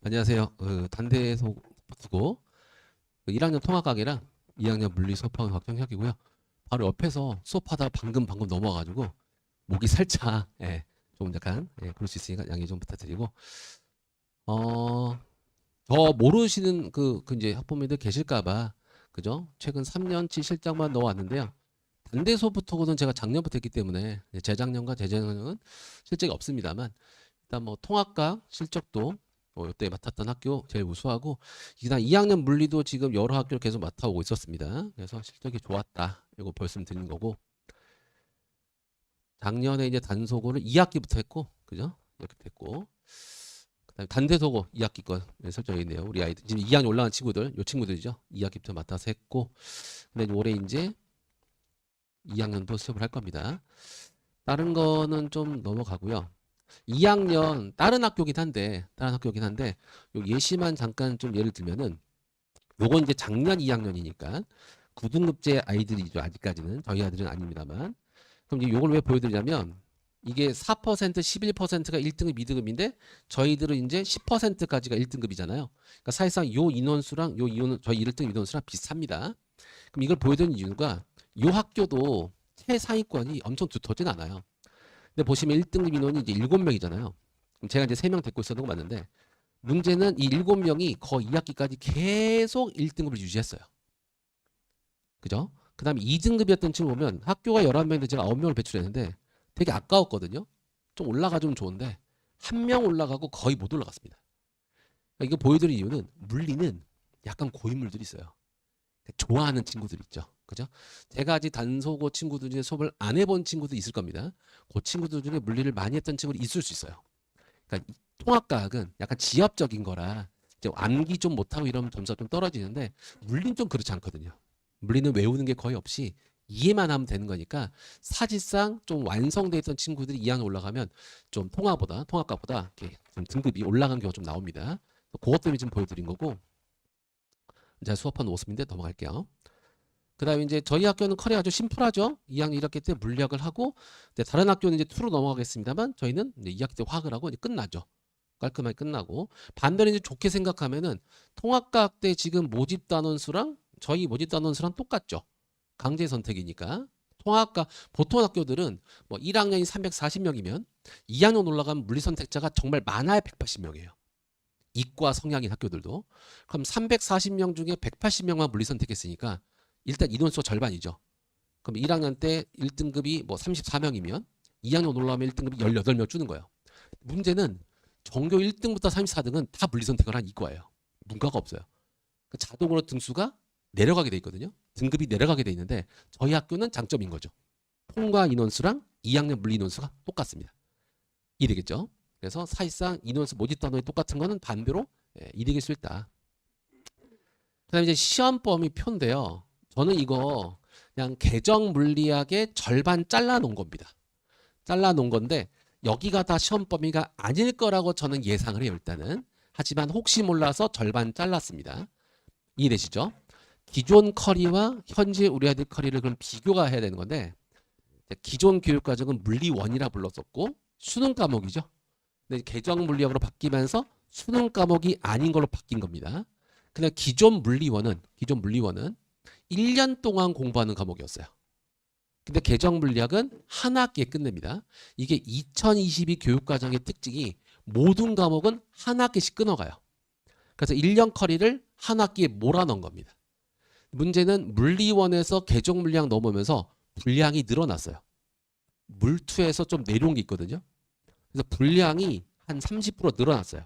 안녕하세요. 단대에서 두고 1학년 통합학이랑 2학년 물리 수업하고 박정혁이고요. 바로 옆에서 수업하다 방금 넘어와가지고 목이 살짝 좀 약간 그럴 수 있으니까 양해 좀 부탁드리고 어, 더 모르시는 그 이제 학부모님들 계실까봐 그죠? 최근 3년치 실적만 넣어왔는데요. 단대 수업부터는 제가 작년부터 했기 때문에 재작년과 재작년은 실적이 없습니다만 일단 뭐 통합과 실적도 이때 맡았던 학교 제일 우수하고 그다음 2학년 물리도 지금 여러 학교를 계속 맡아오고 있었습니다. 그래서 실적이 좋았다. 이거 말씀드리는 거고 작년에 이제 단소고를 2학기부터 했고 그죠? 이렇게 됐고 그다음에 단대소고 2학기 거 설정이 있네요. 우리 아이들 지금 2학년 올라간 친구들 요 친구들이죠. 2학기부터 맡아서 했고 근데 올해 이제 2학년도 수업을 할 겁니다. 다른 거는 좀 넘어가고요. 2학년 다른 학교긴 한데 요 예시만 잠깐 좀 예를 들면은 요건 이제 작년 2학년이니까 9등급제 아이들이죠. 아직까지는 저희 아들은 아닙니다만 그럼 이제 요걸 왜 보여드리냐면 이게 4% 11%가 1등급 2등급인데 저희들은 이제 10%까지가 1등급이잖아요. 그러니까 사실상 요 인원수랑 요 인원 저희 1등급 인원수랑 비슷합니다. 그럼 이걸 보여드리는 이유가 요 학교도 최상위권이 엄청 두터진 않아요. 근데 보시면 1등급 인원이 이제 7명이잖아요. 그럼 제가 이제 3명 데리고 있었던 거 맞는데 문제는 이 7명이 거의 2학기까지 계속 1등급을 유지했어요. 그죠? 그 다음에 2등급이었던 친구 보면 학교가 11명인데 제가 9명을 배출했는데 되게 아까웠거든요. 좀 올라가주면 좋은데 한 명 올라가고 거의 못 올라갔습니다. 그러니까 이거 보여드릴 이유는 물리는 약간 고인물들이 있어요. 좋아하는 친구들 있죠. 그죠? 제가 아직 단소고 친구들 중에 수업을 안 해본 친구도 있을 겁니다. 그 친구들 중에 물리를 많이 했던 친구도 있을 수 있어요. 그러니까 통합과학은 약간 지엽적인 거라 이제 암기 좀 못하고 이러면 점수가 좀 떨어지는데 물리는 좀 그렇지 않거든요. 물리는 외우는 게 거의 없이 이해만 하면 되는 거니까 사실상 좀 완성돼 있던 친구들이 2학년 올라가면 좀 통합과보다 이렇게 좀 등급이 올라간 경우가 좀 나옵니다. 그것 때문에 지금 보여드린 거고 제가 수업한 모습인데 넘어갈게요. 그 다음에 이제 저희 학교는 커리 아주 심플하죠. 2학년 1학기 때 물리학을 하고 다른 학교는 이제 2로 넘어가겠습니다만 저희는 이제 2학기 때 화학을 하고 이제 끝나죠. 깔끔하게 끝나고 반대로 이제 좋게 생각하면은 통합과학 때 지금 모집 단원수랑 저희 모집 단원수랑 똑같죠. 강제 선택이니까. 통합과 보통 학교들은 뭐 1학년이 340명이면 2학년 올라가면 물리 선택자가 정말 많아야 180명이에요. 이과 성향인 학교들도. 그럼 340명 중에 180명만 물리 선택했으니까 일단 인원수가 절반이죠. 그럼 1학년 때 1등급이 뭐 34명이면 2학년 올라가면 1등급이 18명 주는 거예요. 문제는 전교 1등부터 34등은 다 물리 선택을 한 이과예요. 문과가 없어요. 자동으로 등수가 내려가게 돼 있거든요. 등급이 내려가게 돼 있는데 저희 학교는 장점인 거죠. 통과 인원수랑 2학년 물리 인원수가 똑같습니다. 이되겠죠. 그래서 사실상 인원수 모집 단원이 똑같은 거는 반대로 이득일 수 있다. 그다음에 이제 시험 범위 표인데요. 저는 이거 그냥 계정 물리학의 절반 잘라 놓은 겁니다. 잘라 놓은 건데 여기가 다 시험 범위가 아닐 거라고 저는 예상을 해요. 일단은. 하지만 혹시 몰라서 절반 잘랐습니다. 이해되시죠? 기존 커리와 현재 우리 아들 커리를 그럼 비교가 해야 되는 건데 기존 교육과정은 물리1이라 불렀었고 수능 과목이죠. 근데 계정 물리학으로 바뀌면서 수능 과목이 아닌 걸로 바뀐 겁니다. 근데 기존 물리1은 1년 동안 공부하는 과목이었어요. 근데 계정 물리학은 한 학기에 끝냅니다. 이게 2022 교육과정의 특징이 모든 과목은 한 학기씩 끊어가요. 그래서 1년 커리를 한 학기에 몰아넣은 겁니다. 문제는 물리1에서 계정 물리학 넘어오면서 분량이 늘어났어요. 물2에서 좀 내려온 게 있거든요. 그래서 분량이 한 30% 늘어났어요.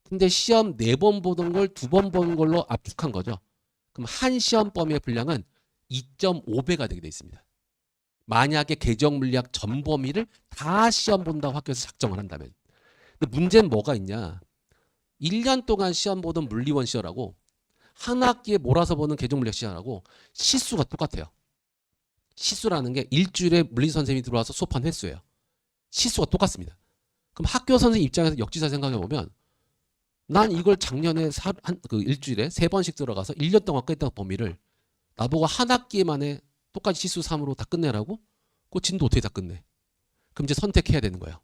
근데 시험 4번 보던 걸 2번 보는 걸로 압축한 거죠. 그럼 한 시험 범위의 분량은 2.5배가 되게 돼 있습니다. 만약에 계정 물리학 전 범위를 다 시험 본다고 학교에서 작정을 한다면. 근데 문제는 뭐가 있냐. 1년 동안 시험 보던 물리1 시험하고 한 학기에 몰아서 보는 계정 물리학 시험하고 시수가 똑같아요. 시수라는 게 일주일에 물리 선생님이 들어와서 수업한 횟수예요. 시수가 똑같습니다. 그럼 학교 선생님 입장에서 역지사 생각해 보면 난 이걸 작년에 일주일에 3번씩 들어가서 1년 동안 끝냈던 범위를 나보고 한 학기 만에 똑같이 시수 3으로 다 끝내라고? 그 진도 어떻게 다 끝내? 그럼 이제 선택해야 되는 거예요.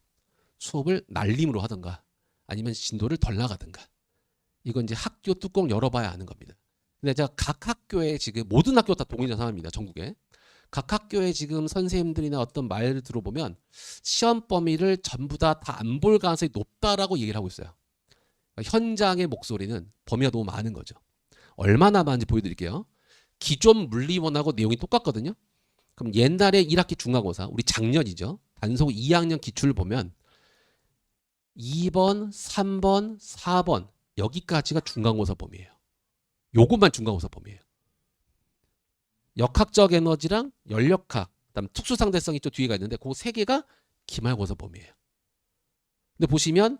수업을 날림으로 하든가 아니면 진도를 덜 나가든가. 이건 이제 학교 뚜껑 열어봐야 아는 겁니다. 근데 제가 각 학교에 지금 모든 학교 다 동일한 상황입니다. 전국에. 각 학교에 지금 선생님들이나 어떤 말을 들어보면 시험 범위를 전부 다 안 볼 가능성이 높다라고 얘기를 하고 있어요. 그러니까 현장의 목소리는 범위가 너무 많은 거죠. 얼마나 많은지 보여드릴게요. 기존 물리원하고 내용이 똑같거든요. 그럼 옛날에 1학기 중간고사, 우리 작년이죠. 단속 2학년 기출을 보면 2번, 3번, 4번 여기까지가 중간고사 범위예요. 요것만 중간고사 범위예요. 역학적 에너지랑 연력학, 그다음 특수상대성 이쪽 뒤에가 있는데 그 세 개가 기말고사 범위예요. 근데 보시면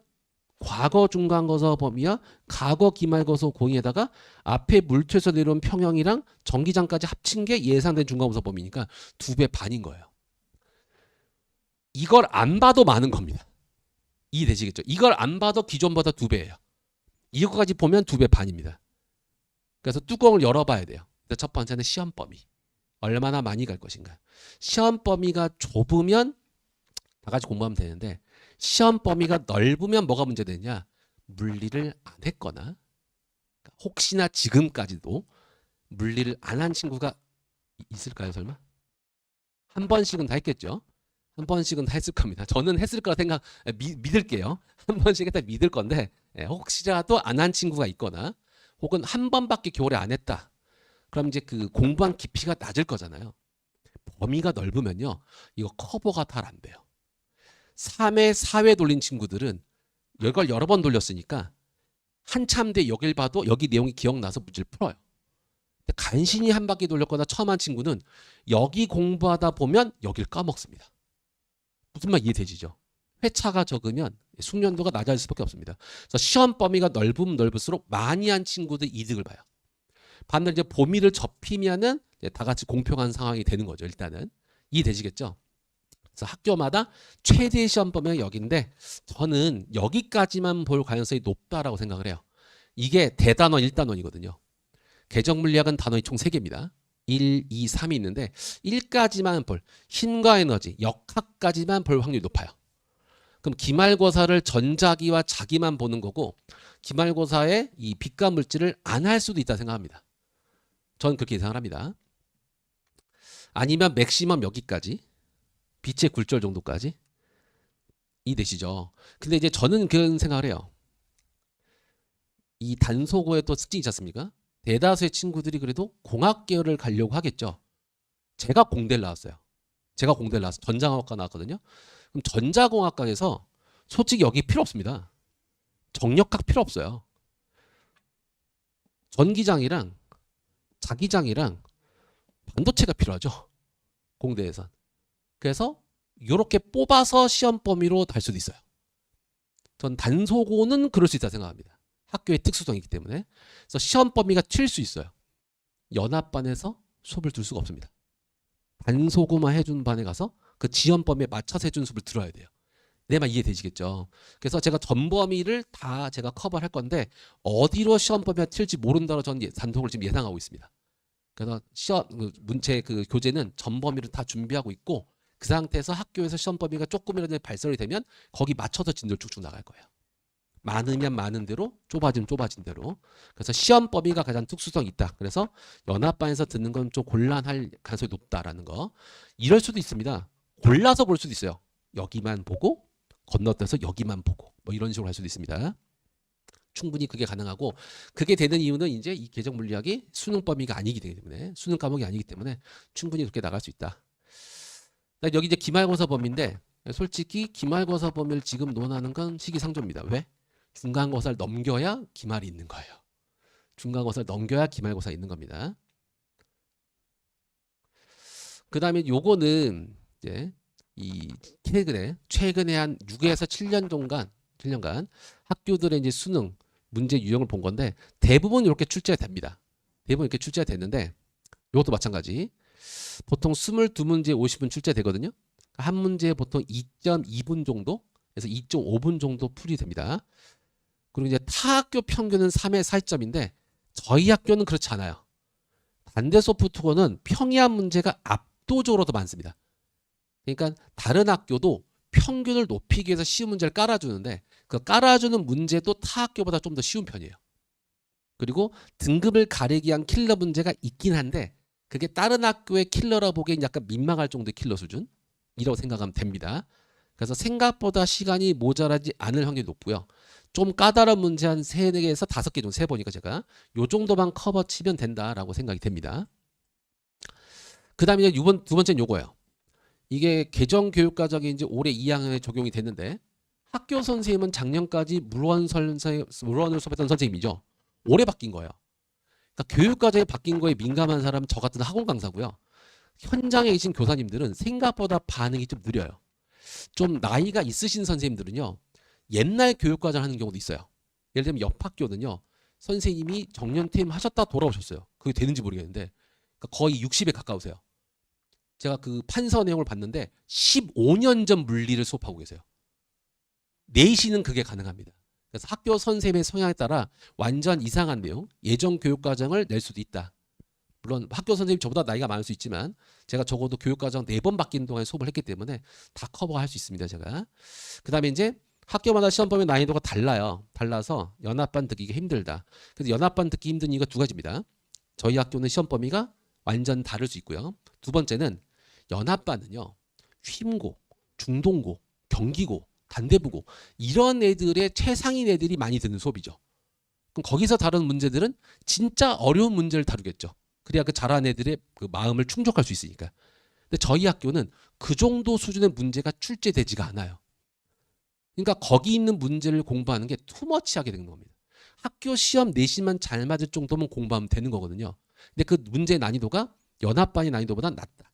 과거 중간고사 범위와 과거 기말고사 공에다가 앞에 물투에서 내려온 평형이랑 전기장까지 합친 게 예상된 중간고사 범위니까 2배 반인 거예요. 이걸 안 봐도 많은 겁니다. 이해되시겠죠? 이걸 안 봐도 기존보다 2배예요. 이거까지 보면 2배 반입니다. 그래서 뚜껑을 열어봐야 돼요. 첫 번째는 시험 범위. 얼마나 많이 갈 것인가. 시험 범위가 좁으면 다 같이 공부하면 되는데 시험 범위가 넓으면 뭐가 문제되냐. 물리를 안 했거나 혹시나 지금까지도 물리를 안 한 친구가 있을까요 설마? 한 번씩은 다 했겠죠. 한 번씩은 다 했을 겁니다. 저는 했을 거라 믿을게요. 한 번씩 했다 믿을 건데 혹시라도 안 한 친구가 있거나 혹은 한 번밖에 겨울에 안 했다. 그럼 이제 그 공부한 깊이가 낮을 거잖아요. 범위가 넓으면요. 이거 커버가 잘 안 돼요. 3회, 4회 돌린 친구들은 이걸 여러 번 돌렸으니까 한참 뒤에 여길 봐도 여기 내용이 기억나서 문제를 풀어요. 근데 간신히 한 바퀴 돌렸거나 처음 한 친구는 여기 공부하다 보면 여길 까먹습니다. 무슨 말 이해되시죠? 회차가 적으면 숙련도가 낮아질 수밖에 없습니다. 그래서 시험 범위가 넓으면 넓을수록 많이 한 친구들 이득을 봐요. 반대로 이제 범위를 접히면은 다 같이 공평한 상황이 되는 거죠. 일단은 이해되시겠죠? 그래서 학교마다 최대 시험 범위가 여기인데 저는 여기까지만 볼 가능성이 높다라고 생각을 해요. 이게 대단원 1단원이거든요. 개정물리학은 단원이 총 3개입니다. 1, 2, 3이 있는데 1까지만 볼 힘과 에너지, 역학까지만 볼 확률이 높아요. 그럼 기말고사를 전자기와 자기만 보는 거고 기말고사에 이 빛과 물질을 안 할 수도 있다 생각합니다. 저는 그렇게 예상을 합니다. 아니면 맥시멈 여기까지 빛의 굴절 정도까지 이해되시죠? 근데 이제 저는 그런 생각을 해요. 이 단소고에 또 특징이 있지 않습니까? 대다수의 친구들이 그래도 공학 계열을 가려고 하겠죠. 제가 공대를 나왔어요. 제가 공대를 나왔어요. 전자공학과 나왔거든요. 그럼 전자공학과에서 솔직히 여기 필요 없습니다. 정력학 필요 없어요. 전기장이랑 자기장이랑 반도체가 필요하죠. 공대에선. 그래서 이렇게 뽑아서 시험 범위로 달 수도 있어요. 전 단소고는 그럴 수 있다 생각합니다. 학교의 특수성이기 때문에. 그래서 시험 범위가 튈 수 있어요. 연합반에서 수업을 둘 수가 없습니다. 단소고만 해준 반에 가서 그 지원 범위에 맞춰서 해준 수업을 들어야 돼요. 내 말 이해되시겠죠? 그래서 제가 전 범위를 다 제가 커버할 건데 어디로 시험 범위가 튈지 모른다로 저는 단속을 지금 예상하고 있습니다. 그래서 시험 문제 그 교재는 전 범위를 다 준비하고 있고 그 상태에서 학교에서 시험 범위가 조금이라도 발설이 되면 거기 맞춰서 진도를 쭉쭉 나갈 거예요. 많으면 많은 대로 좁아지면 좁아진 대로. 그래서 시험 범위가 가장 특수성이 있다. 그래서 연합반에서 듣는 건 좀 곤란할 가능성이 높다라는 거. 이럴 수도 있습니다. 골라서 볼 수도 있어요. 여기만 보고 건너뛰어서 여기만 보고 뭐 이런 식으로 할 수도 있습니다. 충분히 그게 가능하고 그게 되는 이유는 이제 이 계정 물리학이 수능 범위가 아니기 때문에 수능 과목이 아니기 때문에 충분히 그렇게 나갈 수 있다. 여기 이제 기말고사 범위인데 솔직히 기말고사 범위를 지금 논하는 건 시기상조입니다. 왜? 중간고사를 넘겨야 기말이 있는 거예요. 중간고사를 넘겨야 기말고사 있는 겁니다. 그 다음에 요거는 이제 이 최근에 한 6에서 7년간 학교들의 이제 수능 문제 유형을 본 건데 대부분 이렇게 출제가 됩니다. 대부분 이렇게 출제가 됐는데 이것도 마찬가지. 보통 22문제 50분 출제되거든요. 한 문제에 보통 2.2분 정도 그래서 2.5분 정도 풀이 됩니다. 그리고 이제 타 학교 평균은 3회 4점인데 저희 학교는 그렇지 않아요. 단대 소프트코는 평이한 문제가 압도적으로 더 많습니다. 그러니까 다른 학교도 평균을 높이기 위해서 쉬운 문제를 깔아주는데 그 깔아주는 문제도 타 학교보다 좀 더 쉬운 편이에요. 그리고 등급을 가리기 위한 킬러 문제가 있긴 한데 그게 다른 학교의 킬러라 보기엔 약간 민망할 정도의 킬러 수준이라고 생각하면 됩니다. 그래서 생각보다 시간이 모자라지 않을 확률이 높고요. 좀 까다로운 문제 한 3개에서 5개 정도 세보니까 제가 요 정도만 커버 치면 된다라고 생각이 됩니다. 그 다음에 이제 두 번째는 요거예요. 이게 개정교육과정이 이제 올해 2학년에 적용이 됐는데 학교 선생님은 작년까지 물원을 수업했던 선생님이죠. 올해 바뀐 거예요. 그러니까 교육과정이 바뀐 거에 민감한 사람은 저 같은 학원 강사고요. 현장에 계신 교사님들은 생각보다 반응이 좀 느려요. 좀 나이가 있으신 선생님들은요. 옛날 교육과정 하는 경우도 있어요. 예를 들면 옆 학교는요. 선생님이 정년퇴임 하셨다 돌아오셨어요. 그게 되는지 모르겠는데 그러니까 거의 60에 가까우세요. 제가 그 판서 내용을 봤는데 15년 전 물리를 수업하고 계세요. 내시는 그게 가능합니다. 그래서 학교 선생님의 성향에 따라 완전 이상한 내용, 예전 교육과정을 낼 수도 있다. 물론 학교 선생님 저보다 나이가 많을 수 있지만 제가 적어도 교육과정 4번 바뀐 동안에 수업을 했기 때문에 다 커버할 수 있습니다. 제가. 그 다음에 이제 학교마다 시험 범위 난이도가 달라요. 달라서 연합반 듣기가 힘들다. 그래서 연합반 듣기 힘든 이유가 2가지입니다. 저희 학교는 시험 범위가 완전 다를 수 있고요. 두 번째는 연합반은요. 휨고, 중동고, 경기고, 단대부고 이런 애들의 최상위 애들이 많이 듣는 수업이죠. 그럼 거기서 다룬 문제들은 진짜 어려운 문제를 다루겠죠. 그래야 그 잘하는 애들의 그 마음을 충족할 수 있으니까. 근데 저희 학교는 그 정도 수준의 문제가 출제되지가 않아요. 그러니까 거기 있는 문제를 공부하는 게 투머치하게 되는 겁니다. 학교 시험 내신만 잘 맞을 정도면 공부하면 되는 거거든요. 근데 그 문제의 난이도가 연합반의 난이도보다 낮다.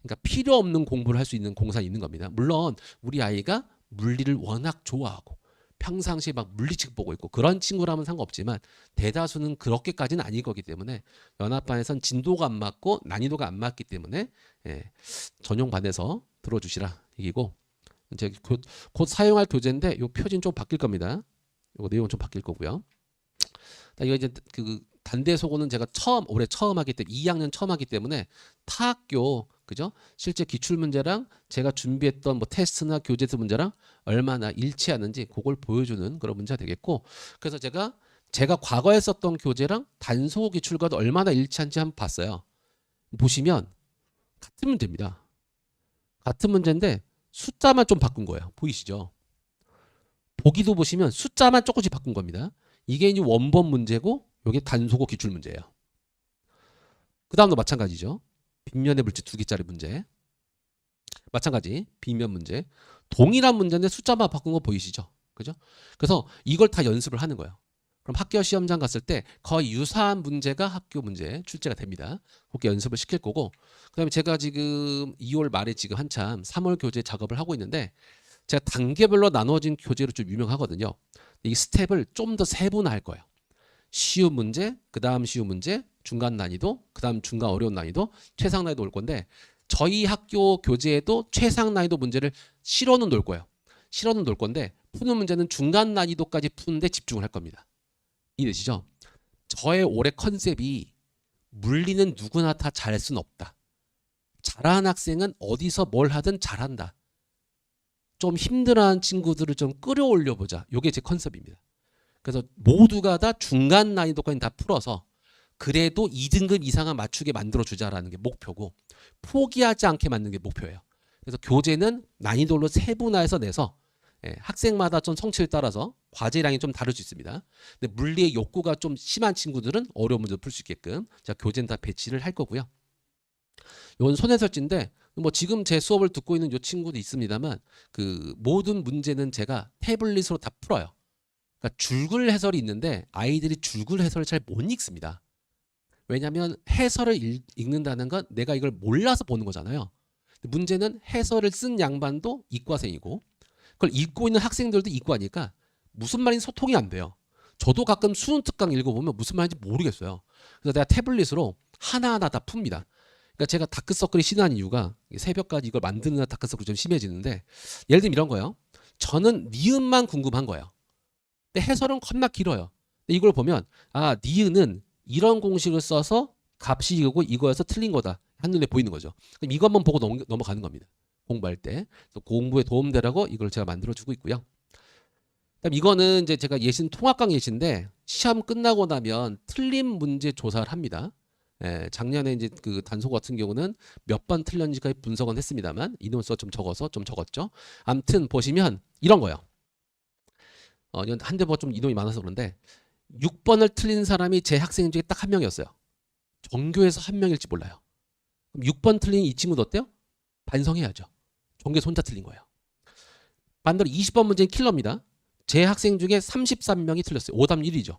그러니까 필요 없는 공부를 할 수 있는 공산이 있는 겁니다. 물론 우리 아이가 물리를 워낙 좋아하고 평상시에 막 물리책 보고 있고 그런 친구라면 상관없지만 대다수는 그렇게까지는 아닐 거기 때문에 연합반에선 진도가 안 맞고 난이도가 안 맞기 때문에 전용반에서 들어주시라 얘기고 이제 곧 사용할 교재인데 요 표지는 좀 바뀔 겁니다. 요 내용은 좀 바뀔 거고요. 이거 이제 그 단대소고는 제가 올해 처음 하기 때문에 2학년 처음 하기 때문에 타 학교 그죠? 실제 기출 문제랑 제가 준비했던 뭐 테스트나 교재에서 문제랑 얼마나 일치하는지 그걸 보여주는 그런 문제가 되겠고 그래서 제가 과거에 썼던 교재랑 단소 기출과도 얼마나 일치한지 한번 봤어요. 보시면 같은 문제입니다. 같은 문제인데 숫자만 좀 바꾼 거예요. 보이시죠? 보기도 보시면 숫자만 조금씩 바꾼 겁니다. 이게 이제 원본 문제고 이게 단소고 기출 문제예요. 그 다음도 마찬가지죠. 빗면의 물질 2개짜리 문제. 마찬가지 빗면 문제. 동일한 문제인데 숫자만 바꾼 거 보이시죠? 그죠? 그래서 이걸 다 연습을 하는 거예요. 그럼 학교 시험장 갔을 때 거의 유사한 문제가 학교 문제 출제가 됩니다. 그렇게 연습을 시킬 거고 그 다음에 제가 지금 2월 말에 지금 한참 3월 교재 작업을 하고 있는데 제가 단계별로 나눠진 교재로 좀 유명하거든요. 이 스텝을 좀 더 세분화할 거예요. 쉬운 문제, 그 다음 쉬운 문제, 중간 난이도, 그 다음 중간 어려운 난이도, 최상 난이도 올 건데 저희 학교 교재에도 최상 난이도 문제를 실어는 놓을 거예요. 실어는 놓을 건데 푸는 문제는 중간 난이도까지 푸는데 집중을 할 겁니다. 이해되시죠? 저의 올해 컨셉이 물리는 누구나 다 잘할 수는 없다. 잘하는 학생은 어디서 뭘 하든 잘한다. 좀 힘들어하는 친구들을 좀 끌어올려 보자. 이게 제 컨셉입니다. 그래서 모두가 다 중간 난이도까지 다 풀어서 그래도 2등급 이상은 맞추게 만들어주자라는 게 목표고 포기하지 않게 만드는 게 목표예요. 그래서 교재는 난이도로 세분화해서 내서 학생마다 좀 성취를 따라서 과제량이 좀 다를 수 있습니다. 근데 물리의 욕구가 좀 심한 친구들은 어려운 문제도 풀 수 있게끔 제가 교재는 다 배치를 할 거고요. 이건 손해설지인데 뭐 지금 제 수업을 듣고 있는 이 친구도 있습니다만 그 모든 문제는 제가 태블릿으로 다 풀어요. 그러니까 줄글 해설이 있는데 아이들이 줄글 해설을 잘 못 읽습니다. 왜냐하면 해설을 읽는다는 건 내가 이걸 몰라서 보는 거잖아요. 문제는 해설을 쓴 양반도 이과생이고 그걸 읽고 있는 학생들도 이과니까 무슨 말인지 소통이 안 돼요. 저도 가끔 수능 특강 읽어보면 무슨 말인지 모르겠어요. 그래서 내가 태블릿으로 하나하나 다 풉니다. 그러니까 제가 다크서클이 심한 이유가 새벽까지 이걸 만드는 다크서클이 좀 심해지는데 예를 들면 이런 거예요. 저는 니은만 궁금한 거예요. 근데 해설은 겁나 길어요. 근데 이걸 보면 아 니은은 이런 공식을 써서 값이 이거고 이거여서 틀린 거다. 한눈에 보이는 거죠. 그럼 이것만 보고 넘어가는 겁니다. 공부할 때. 공부에 도움되라고 이걸 제가 만들어주고 있고요. 그다음 이거는 이제 제가 예시는 통합강 예시인데 시험 끝나고 나면 틀린 문제 조사를 합니다. 예, 작년에 이제 그 단속 같은 경우는 몇 번 틀렸는지까지 분석은 했습니다만 인원수가 좀 적어서 좀 적었죠. 아무튼 보시면 이런 거예요. 이건 한대보가 좀 인원이 많아서 그런데 6번을 틀린 사람이 제 학생 중에 딱 한 명이었어요. 전교에서 한 명일지 몰라요. 그럼 6번 틀린 이 친구도 어때요? 반성해야죠. 전교에서 혼자 틀린 거예요. 반대로 20번 문제는 킬러입니다. 제 학생 중에 33명이 틀렸어요. 오답 1위죠.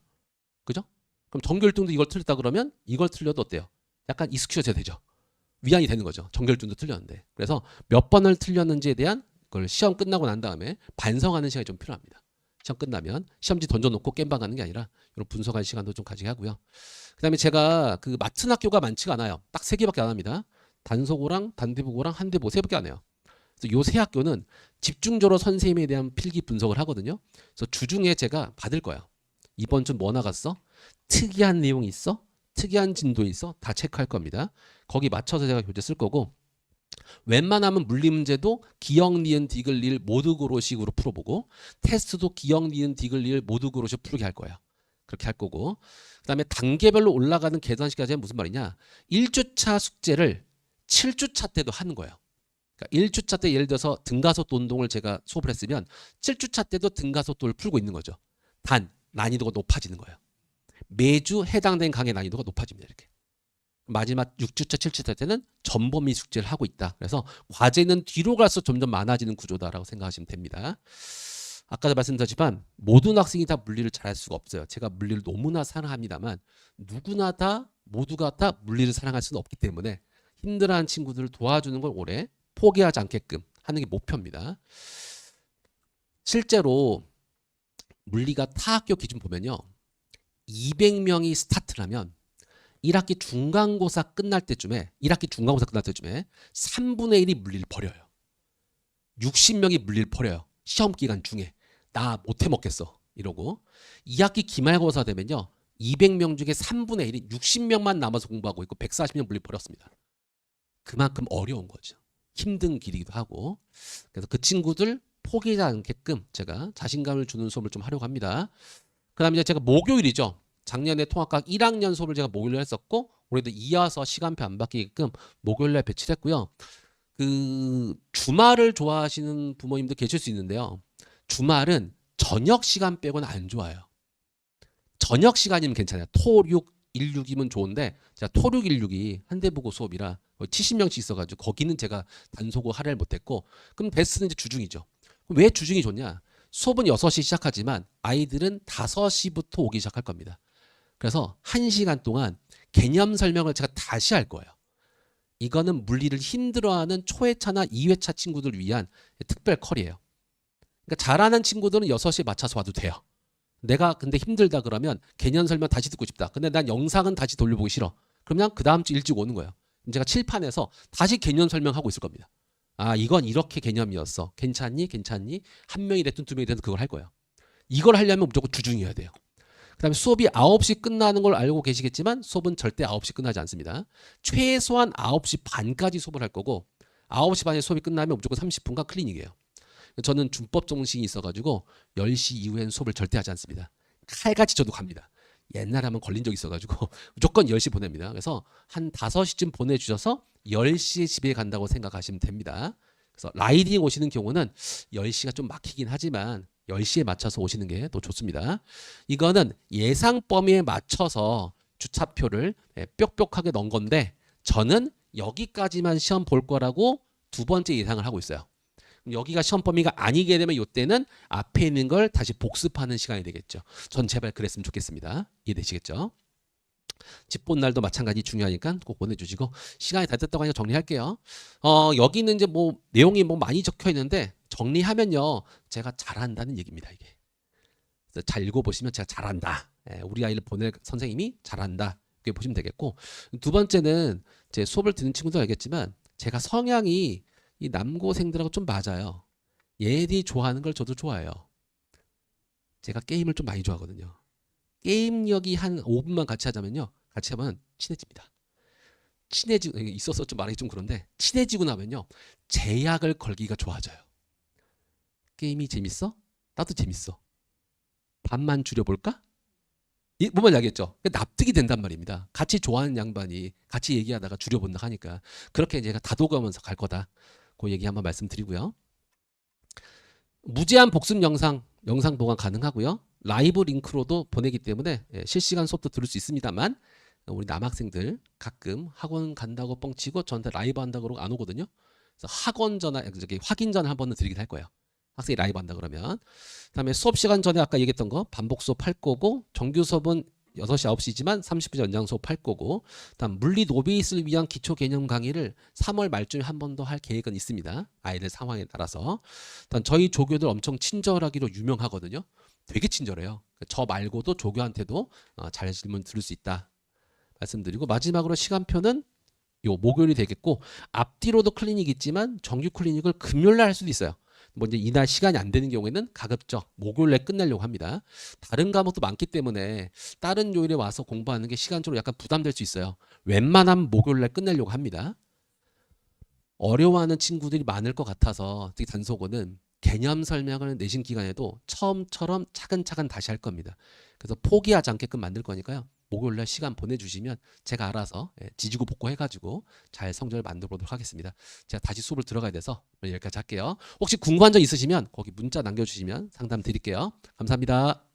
그죠? 그럼 전교 1등도 이걸 틀렸다 그러면 이걸 틀려도 어때요? 약간 익스큐어져 되죠. 위안이 되는 거죠. 전교 1등도 틀렸는데. 그래서 몇 번을 틀렸는지에 대한 걸 시험 끝나고 난 다음에 반성하는 시간이 좀 필요합니다. 시험 끝나면 시험지 던져놓고 깸방 가는 게 아니라 이런 분석할 시간도 좀 가지게 하고요. 그 다음에 제가 그 맡은 학교가 많지가 않아요. 딱 3개밖에 안 합니다. 단속고랑 단대부고랑 한대보 3개밖에 안 해요. 그래서 요 3학교는 집중적으로 선생님에 대한 필기 분석을 하거든요. 그래서 주중에 제가 받을 거예요. 이번 주 뭐 나갔어? 특이한 내용이 있어? 특이한 진도 있어? 다 체크할 겁니다. 거기 맞춰서 제가 교재 쓸 거고 웬만하면 물리 문제도 기역, 니은, 디귿, 리을 모두고로식으로 풀어보고 테스트도 기역, 니은, 디귿, 리을 모두고로식 풀게 할 거예요. 그렇게 할 거고 그 다음에 단계별로 올라가는 계산식까지 무슨 말이냐 1주차 숙제를 7주차 때도 하는 거예요. 그러니까 1주차 때 예를 들어서 등가속도 운동을 제가 수업을 했으면 7주차 때도 등가속도를 풀고 있는 거죠. 단 난이도가 높아지는 거예요. 매주 해당된 강의 난이도가 높아집니다. 이렇게. 마지막 6주차, 7주차 때는 전범위 숙제를 하고 있다. 그래서 과제는 뒤로 갈수록 점점 많아지는 구조다라고 생각하시면 됩니다. 아까도 말씀드렸지만 모든 학생이 다 물리를 잘할 수가 없어요. 제가 물리를 너무나 사랑합니다만 누구나 다 모두가 다 물리를 사랑할 수는 없기 때문에 힘들어하는 친구들을 도와주는 걸 올해 포기하지 않게끔 하는 게 목표입니다. 실제로 물리가 타 학교 기준 보면요. 200명이 스타트를 하면 1학기 중간고사 끝날 때쯤에 3분의 1이 물리를 버려요. 60명이 물리를 버려요. 시험 기간 중에. 나 못해 먹겠어. 이러고 2학기 기말고사 되면요. 200명 중에 3분의 1이 60명만 남아서 공부하고 있고 140명 물리 버렸습니다. 그만큼 어려운 거죠. 힘든 길이기도 하고. 그래서 그 친구들 포기하지 않게끔 제가 자신감을 주는 수업을 좀 하려고 합니다. 그 다음에 이제 제가 목요일이죠. 작년에 통합학 1학년 수업을 제가 목요일에 했었고 올해도 이어서 시간표 안 바뀌게끔 목요일날 배치를 했고요. 그 주말을 좋아하시는 부모님도 계실 수 있는데요. 주말은 저녁 시간 빼고는 안 좋아요. 저녁 시간이면 괜찮아요. 토6 16이면 좋은데 제가 토6 16이 한대보고 수업이라 70명씩 있어가지고 거기는 제가 단속을 할애를 못했고 그럼 베스트는 이제 주중이죠. 왜 주중이 좋냐? 수업은 6시 시작하지만 아이들은 5시부터 오기 시작할 겁니다. 그래서 1시간 동안 개념 설명을 제가 다시 할 거예요. 이거는 물리를 힘들어하는 초회차나 2회차 친구들 위한 특별 컬이에요. 그러니까 잘하는 친구들은 6시에 맞춰서 와도 돼요. 내가 근데 힘들다 그러면 개념 설명 다시 듣고 싶다. 근데 난 영상은 다시 돌려보기 싫어. 그러면 그 다음 주 일찍 오는 거예요. 그럼 제가 칠판에서 다시 개념 설명하고 있을 겁니다. 아 이건 이렇게 개념이었어. 괜찮니? 괜찮니? 한 명이 됐든 두 명이 됐든 그걸 할 거예요. 이걸 하려면 무조건 주중이어야 돼요. 그 다음에 수업이 9시 끝나는 걸 알고 계시겠지만 수업은 절대 9시 끝나지 않습니다. 최소한 9시 반까지 수업을 할 거고 9시 반에 수업이 끝나면 무조건 30분간 클리닉이에요. 저는 준법 정신이 있어가지고 10시 이후엔 수업을 절대 하지 않습니다. 칼같이 저도 갑니다. 옛날에 한번 걸린 적 있어가지고 무조건 10시 보냅니다. 그래서 한 5시쯤 보내주셔서 10시에 집에 간다고 생각하시면 됩니다. 그래서 라이딩 오시는 경우는 10시가 좀 막히긴 하지만 10시에 맞춰서 오시는 게 더 좋습니다. 이거는 예상 범위에 맞춰서 주차표를 뾱뾱하게 넣은 건데 저는 여기까지만 시험 볼 거라고 두 번째 예상을 하고 있어요. 여기가 시험 범위가 아니게 되면 이때는 앞에 있는 걸 다시 복습하는 시간이 되겠죠. 전 제발 그랬으면 좋겠습니다. 이해되시겠죠? 집 본 날도 마찬가지 중요하니까 꼭 보내주시고 시간이 다 됐다고 하니까 정리할게요. 여기는 이제 뭐 내용이 뭐 많이 적혀 있는데 정리하면요 제가 잘한다는 얘기입니다. 이게 그래서 잘 읽어보시면 제가 잘한다. 우리 아이를 보낼 선생님이 잘한다. 이렇게 보시면 되겠고 두 번째는 제 수업을 듣는 친구도 알겠지만 제가 성향이 이 남고생들하고 좀 맞아요. 얘들이 좋아하는 걸 저도 좋아해요. 제가 게임을 좀 많이 좋아하거든요. 게임력이 한 5분만 같이 하자면요. 같이 하면 친해집니다. 친해지고 있어서 좀 말하기 좀 그런데 친해지고 나면요. 제약을 걸기가 좋아져요. 게임이 재밌어? 나도 재밌어. 반만 줄여볼까? 뭐만 이야기했죠. 납득이 된단 말입니다. 같이 좋아하는 양반이 같이 얘기하다가 줄여본다 하니까 그렇게 제가 다독으면서 갈 거다. 그 얘기 한번 말씀드리고요. 무제한 복습 영상 보관 가능하고요. 라이브 링크로도 보내기 때문에 실시간 수업도 들을 수 있습니다만 우리 남학생들 가끔 학원 간다고 뻥치고 저한테 라이브 한다고 그러고 안 오거든요. 그래서 학원 전화 확인 전화 한 번은 드리긴 할 거예요. 학생이 라이브 한다 그러면. 그다음에 수업 시간 전에 아까 얘기했던 거 반복 수업 할 거고 정규 수업은 6시 9시지만 30분 연장 수업 할 거고 다음 물리 노베이스를 위한 기초 개념 강의를 3월 말쯤에 한 번 더 할 계획은 있습니다. 아이들 상황에 따라서. 일단 저희 조교들 엄청 친절하기로 유명하거든요. 되게 친절해요. 저 말고도 조교한테도 잘 질문 들을 수 있다 말씀드리고 마지막으로 시간표는 요 목요일이 되겠고 앞뒤로도 클리닉이 있지만 정규 클리닉을 금요일날 할 수도 있어요. 뭐 이제 이날 시간이 안 되는 경우에는 가급적 목요일에 끝내려고 합니다. 다른 과목도 많기 때문에 다른 요일에 와서 공부하는 게 시간적으로 약간 부담될 수 있어요. 웬만하면 목요일에 끝내려고 합니다. 어려워하는 친구들이 많을 것 같아서 특히 단속어는 개념 설명을 내신 기간에도 처음처럼 차근차근 다시 할 겁니다. 그래서 포기하지 않게끔 만들 거니까요. 목요일날 시간 보내주시면 제가 알아서 지지고 볶고해가지고 잘 성적을 만들어 보도록 하겠습니다. 제가 다시 수업을 들어가야 돼서 여기까지 할게요. 혹시 궁금한 점 있으시면 거기 문자 남겨주시면 상담 드릴게요. 감사합니다.